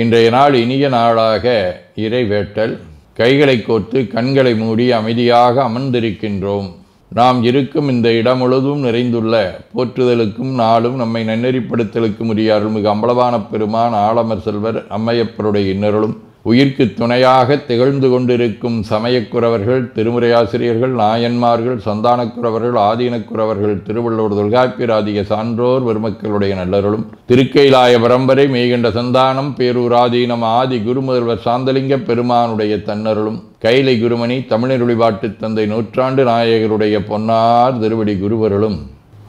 இன்றைய நாள் இனிய நாளாக இறைவேட்டல். கைகளை கோர்த்து கண்களை மூடி அமைதியாக அமர்ந்திருக்கின்றோம். நாம் இருக்கும் இந்த இடம் முழுதும் நிறைந்துள்ள போற்றுதலுக்கும் நாளும் நம்மை நன்னெறிப்படுத்தலுக்கும் உரிய அருள்மிகு அம்பலவான பெருமான் ஆலமர் செல்வர் அம்மையப்பருடைய இன்னருளும் உயிர்க்கு துணையாக திகழ்ந்து கொண்டிருக்கும் சமயக்குறவர்கள், திருமுறையாசிரியர்கள், நாயன்மார்கள், சந்தானக்குறவர்கள், ஆதீனக்குறவர்கள், திருவள்ளுவர் தொல்காப்பியராதிய சான்றோர் பெருமக்களுடைய நல்லருளும் திருக்கைலாய பரம்பரை மெய்கண்ட சந்தானம் பேரூராதீனம் ஆதி குருமுதல்வர் சாந்தலிங்க பெருமானுடைய தன்னருளும் கைலை குருமணி தமிழருளிபாட்டு தந்தை நூற்றாண்டு நாயகருடைய பொன்னார் திருவடி குருவருளும்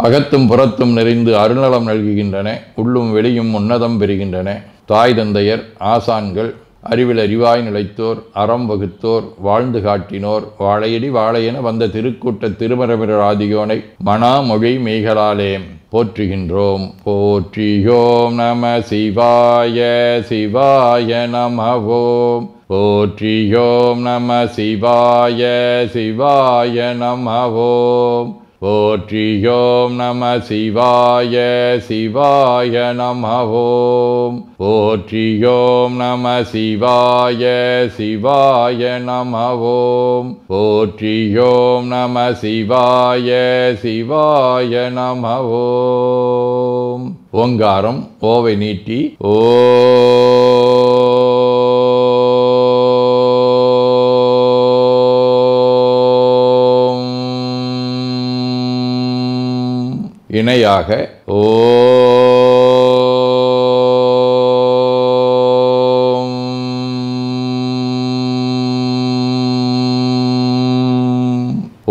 அகத்தும் புறத்தும் நிறைந்து அருள்நலம் நல்குகின்றன. உள்ளும் வெளியும் உன்னதம் பெறுகின்றன. தாய் தந்தையர், ஆசான்கள், அறிவில் அறிவாய் நிலைத்தோர், அறம் வகுத்தோர், வாழ்ந்து காட்டினோர், வாழையடி வாழையென வந்த திருக்கூட்ட திருமரபிரர் ஆதியோனை மனாமொழி மெய்களாலே போற்றுகின்றோம். போற்றியோம் நம சிவாய சிவாய நமவோம். போற்றியோம் நம சிவாய சிவாய நமவோம். போற்றியோம் நம சிவாய சிவாய நமவோம். போற்றியோம் நம சிவாய சிவாய நமவோம். போற்றியோம் நம சிவாய சிவாய நமவோம். ஓங்காரம் ஓவை நீட்டி ஓ இணையாக ஓம்.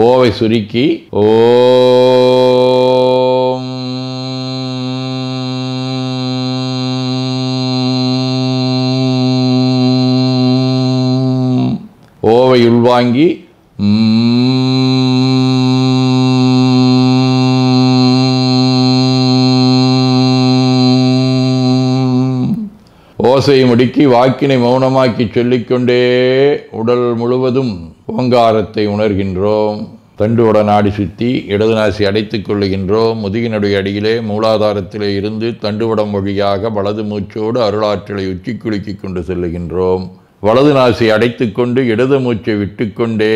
ஓவை சுருக்கி ஓம். ஓவை உள்வாங்கி ஓசையை முடுக்கி வாக்கினை மௌனமாக்கி சொல்லிக்கொண்டே உடல் முழுவதும் ஓங்காரத்தை உணர்கின்றோம். தண்டுவட நாடி சுற்றி இடது நாசி அடைத்துக் கொள்ளுகின்றோம். முதுகினுடைய அடியிலே மூலாதாரத்திலே இருந்து தண்டுவடம் வழியாக வலது மூச்சோடு அருளாற்றலை உச்சி குலுக்கி கொண்டு செல்லுகின்றோம். வலது நாசி அடைத்து கொண்டு இடது மூச்சை விட்டுக்கொண்டே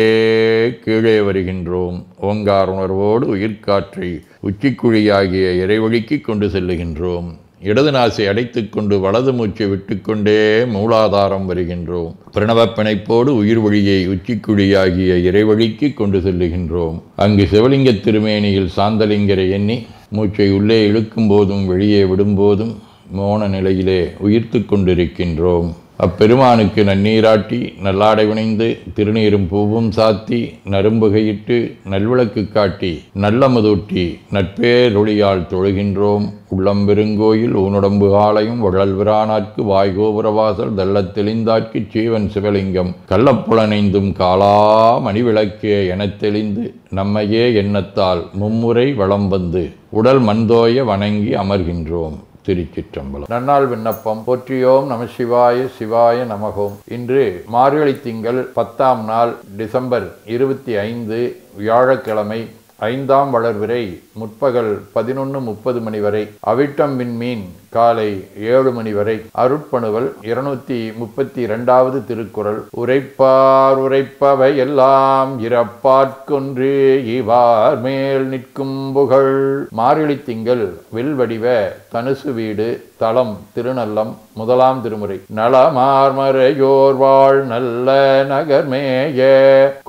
கீழே வருகின்றோம். ஓங்கார உணர்வோடு உயிர்காற்றை உச்சிக்குழியாகிய இறைவழிக்கு கொண்டு செல்லுகின்றோம். இடது நாசை அடைத்து கொண்டு வலது மூச்சை விட்டுக்கொண்டே மூலாதாரம் வருகின்றோம். பிரணவ பிணைப்போடு உயிர் வழியை உச்சிக்குழியாகிய இறைவழிக்கு கொண்டு செல்லுகின்றோம். அங்கு சிவலிங்க திருமேனியில் சாந்தலிங்கரை எண்ணி மூச்சை உள்ளே இழுக்கும் போதும் வெளியே விடும்போதும் மோன நிலையிலே உயிர்த்து கொண்டிருக்கின்றோம். அப்பெருமானுக்கு நன்னீராட்டி நல்லாடை வினைந்து திருநீரும் பூவும் சாத்தி நரும்புகையிட்டு நல்விளக்கு காட்டி நல்லமதூட்டி நட்பேரொழியால் தொழுகின்றோம். உள்ளம்பெருங்கோயில் ஊனுடம்பு ஆலயம் வழல்விரானாற்கு வாய்கோபுரவாசல் தள்ளத் தெளிந்தாற்கு சீவன் சிவலிங்கம் கள்ளப்புலனைந்தும் காலா மணிவிளக்கே எனத் தெளிந்து நம்மையே எண்ணத்தால் மும்முறை வளம் வந்து உடல் மண்தோய வணங்கி அமர்கின்றோம். திருச்சிற்றம்பலம். நன்னாள் விண்ணப்பம். போற்றியோம் நம சிவாய சிவாய நமகோம். இன்று மார்கழி திங்கள் 10ஆம் நாள் டிசம்பர் 25 வியாழக்கிழமை. 5ஆம் வளர்விரை முற்பகல் 11:30 மணி வரை. அவிட்டம் விண்மீன் காலை 7 மணி வரை. அருட்பணுவல் 232வது திருக்குறள். உரைப்பார் உரைப்பவை எல்லாம் இறப்பார்க்கொன்று இவார் மேல் நிற்கும் புகழ். மார்கழி திங்கள் வெல்வடிவ தனுசு வீடு. தலம் திருநல்லம். 1ஆம் திருமுறை. நலமார்மறையோர் வாழ் நல்ல நகர்மேய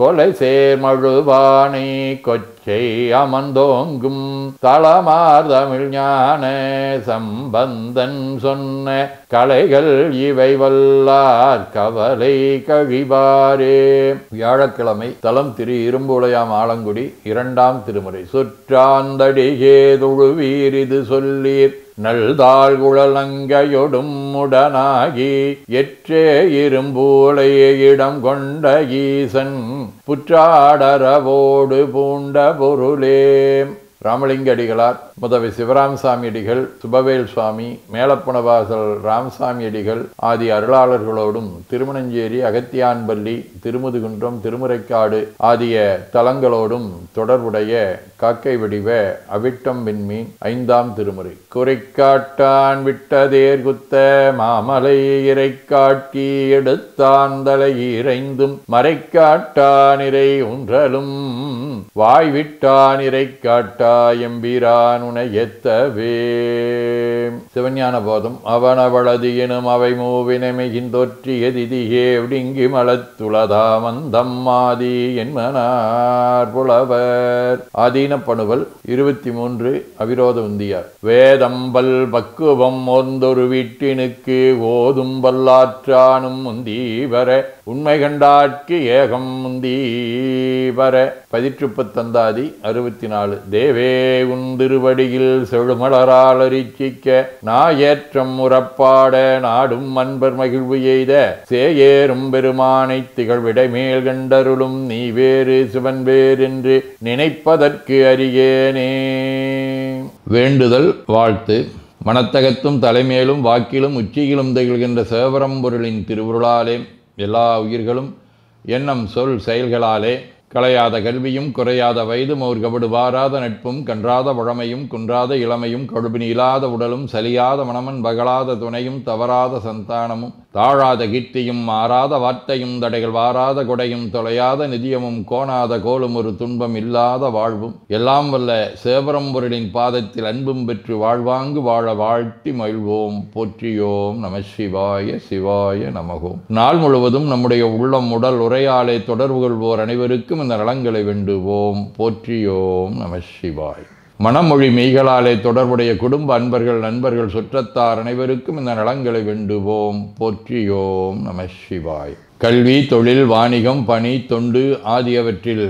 கொலை சேர்மழுவானை கொச்சை அமர்ந்தோங்கும் தளமார் தமிழ் ஞான சம்பந்தன் சொன்ன கலைகள் இவை வல்லார் கவலை கழிவாரே. வியாழக்கிழமை. தலம் திரு இரும்புலையாம் ஆலங்குடி. 2ஆம் திருமுறை. சுற்றாந்தடிகே தொழுவீரிது சொல்லீர் நல்தாள் குழலங்கையொடும் உடனாகி எற்றே இரும்பூலைய இடம் கொண்ட ஈசன் புற்றாடரவோடு பூண்ட பொருளே. ராமலிங்க அடிகளார், முதவை சிவராமசாமி அடிகள், சுபவேல் சுவாமி, மேலப்பனவாசல் ராமசாமி அடிகள் ஆதி அருளாளர்களோடும் திருமணஞ்சேரி, அகத்தியான்பள்ளி, திருமுதுகுன்றம், திருமுறைக்காடு ஆகிய தலங்களோடும் தொடர்புடைய காக்கை வடிவ அவிட்டம் விண்மீன் 5ஆம் திருமுறை. குறைக்காட்டான் விட்டதேர் குத்த மாமலை இறை காட்டி எடுத்தான் தலை இறைந்தும் மறைக்காட்டான் இறை ஒன்றலும் வாய்விட்டான் இறை காட்டா எம்பிரான் உனையத்தவே. சிவஞான போதம். அவனவளது எனும் அவை மூவினமைகின்றொற்றிய திதியே விடுங்கி மலத்துளதா மந்தம் ஆதி என்மனார் புலவர். ஆதீனப்பணுவல் 23 அவிரோத உந்தியார். வேதம்பல் பக்குவம் ஓர்ந்தொரு வீட்டினுக்கு ஓதும் வல்லாற்றானும் முந்தீவர உண்மை கண்டாட்கு ஏகம் முந்தீவர. பதிற்றுப்பத்தந்தாதி 64. தேவே உன் திருவடியில் செழுமலரால் அரிச்சிக்க நாயேற்றம் உறப்பாட நாடும் அன்பர் மகிழ்வு எய்த சேயேறும் பெருமானை திகழ்விடை மேல் கண்டருளும் நீ வேறு சிவன் வேறு என்று நினைப்பதற்கு அறியேனே. வேண்டுதல் வாழ்த்து. மனத்தகத்தும் தலைமேலும் வாக்கிலும் உச்சியிலும் திகழ்கின்ற சிவபரம்பொருளின் திருவுருளாலே எல்லா உயிர்களும் எண்ணம் சொல் செயல்களாலே களையாத கல்வியும் குறையாத வயதும் ஒரு கபடு வாராத நட்பும் கன்றாத பழமையும் குன்றாத இளமையும் கடுபினி இல்லாத உடலும் சலியாத மனமன் பகலாத துணையும் தவறாத சந்தானமும் தாழாத கீர்த்தியும் மாறாத வார்த்தையும் தடைகள் வாராத கொடையும் தொலையாத நிதியமும் கோணாத கோலும் ஒரு துன்பம் இல்லாத வாழ்வும் எல்லாம் வல்ல சிவபரம்பொருளின் பாதத்தில் அன்பும் பெற்று வாழ்வாங்கு வாழ வாழ்த்தி மகிழ்வோம். போற்றியோம் நம சிவாய சிவாய நமகோம். நாள் முழுவதும் நம்முடைய உள்ளம் உடல் உரையாலே தொடர்பு கொள்வோர் அனைவருக்கும் இந்த நலங்களை வேண்டுவோம். போற்றியோம் நம சிவாய். மனமொழி மெய்களாலே தொடர்புடைய குடும்ப அன்பர்கள் நண்பர்கள் சுற்றத்தார் அனைவருக்கும் இந்த நலங்களை வேண்டுவோம். போற்றியோம் நம சிவாய். கல்வி தொழில் வாணிகம் பணி தொண்டு ஆகியவற்றில்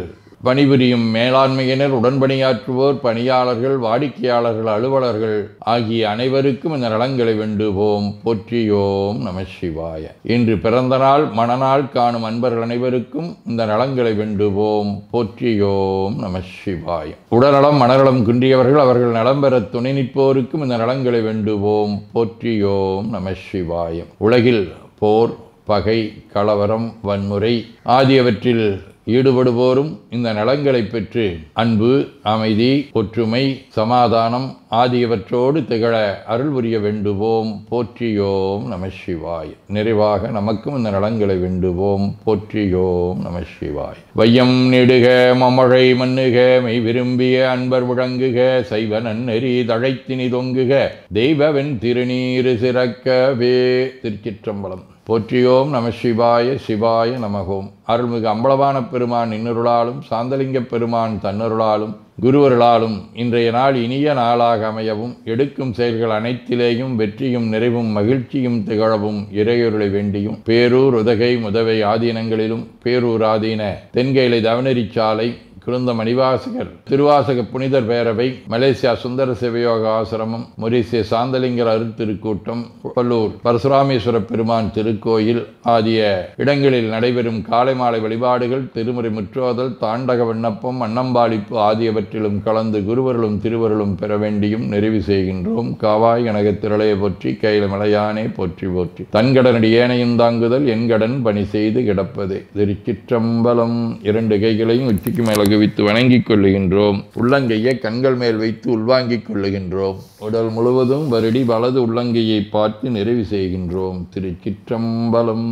பணிபுரியும் மேலாண்மையினர் உடன்பணியாற்றுவோர் பணியாளர்கள் வாடிக்கையாளர்கள் அலுவலர்கள் ஆகிய அனைவருக்கும் இந்த நலங்களை வேண்டுவோம். போற்றியோம் நம சிவாய. இன்று பிறந்த நாள் மணநாள் காணும் அன்பர்கள் அனைவருக்கும் இந்த நலங்களை வேண்டுவோம். போற்றியோம் நம சிவாய. உடல்நலம் மனநலம் குன்றியவர்கள் அவர்கள் நலம் பெற துணை நிற்போருக்கும் இந்த நலங்களை வேண்டுவோம். போற்றியோம் நம சிவாய. உலகில் போர் பகை கலவரம் வன்முறை ஆகியவற்றில் ஈடுபடுவோரும் இந்த நலங்களை பெற்று அன்பு அமைதி ஒற்றுமை சமாதானம் ஆகியவற்றோடு திகழ அருள் புரிய வேண்டுவோம். போற்றியோம் நம சிவாய். நிறைவாக நமக்கும் இந்த நலங்களை வேண்டுவோம். போற்றியோம் நம சிவாய். வையம் நெடுக மமழை மண்ணுக மெய் விரும்பிய அன்பர் முழங்குக சைவ நன்னெறி தழைத்தினி தொங்குக தெய்வவென் திருநீரு சிறக்கவே. திருச்சிற்றம்பலம். போற்றியோம் நம சிவாய சிவாய நமகோம். அருள்மிகு அம்பலவான பெருமான் இன்னருளாலும் சாந்தலிங்க பெருமான் தன்னருளாலும் குருவருளாலும் இன்றைய நாள் இனிய நாளாக அமையவும் எடுக்கும் செயல்கள் அனைத்திலேயும் வெற்றியும் நிறைவும் மகிழ்ச்சியும் திகழவும் இறையொருளை வேண்டியும் பேரூர் உதகை முதவை ஆதீனங்களிலும் பேரூர் ஆதீன தென்கேலை தவனரிச்சாலை குருந்த மணிவாசகர் திருவாசக புனிதர் பேரவை மலேசியா சுந்தர சிவயோக ஆசிரமம் மொரீசிய சாந்தலிங்கர் அருத்திருக்கூட்டம் பல்லூர் பரசுராமேஸ்வர பெருமான் திருக்கோயில் ஆகிய இடங்களில் நடைபெறும் காலை மாலை வழிபாடுகள் திருமுறை முற்றோதல் தாண்டக விண்ணப்பம் அன்னம்பாளிப்பு ஆகியவற்றிலும் கலந்து குருவர்களும் திருவருளும் பெற வேண்டியும் நிறைவு செய்கின்றோம். காவாய் கனக திரளைய போற்றி கையில மலையானே போற்றி போற்றி தன்கடனடி ஏனையும் தாங்குதல் என்கடன் பணி செய்து கிடப்பதே. திருச்சிற்றம்பலம். 2 கைகளையும் உச்சிக்கு மேல வைத்து வணங்கிக் கொள்ளுகின்றோம். உள்ளங்கையை கண்கள் மேல் வைத்து உள்வாங்கிக் கொள்ளுகின்றோம். உடல் முழுவதும் வருடி வலது உள்ளங்கையை பார்த்து நிறைவு செய்கின்றோம். திருச்சிற்றம்பலம்.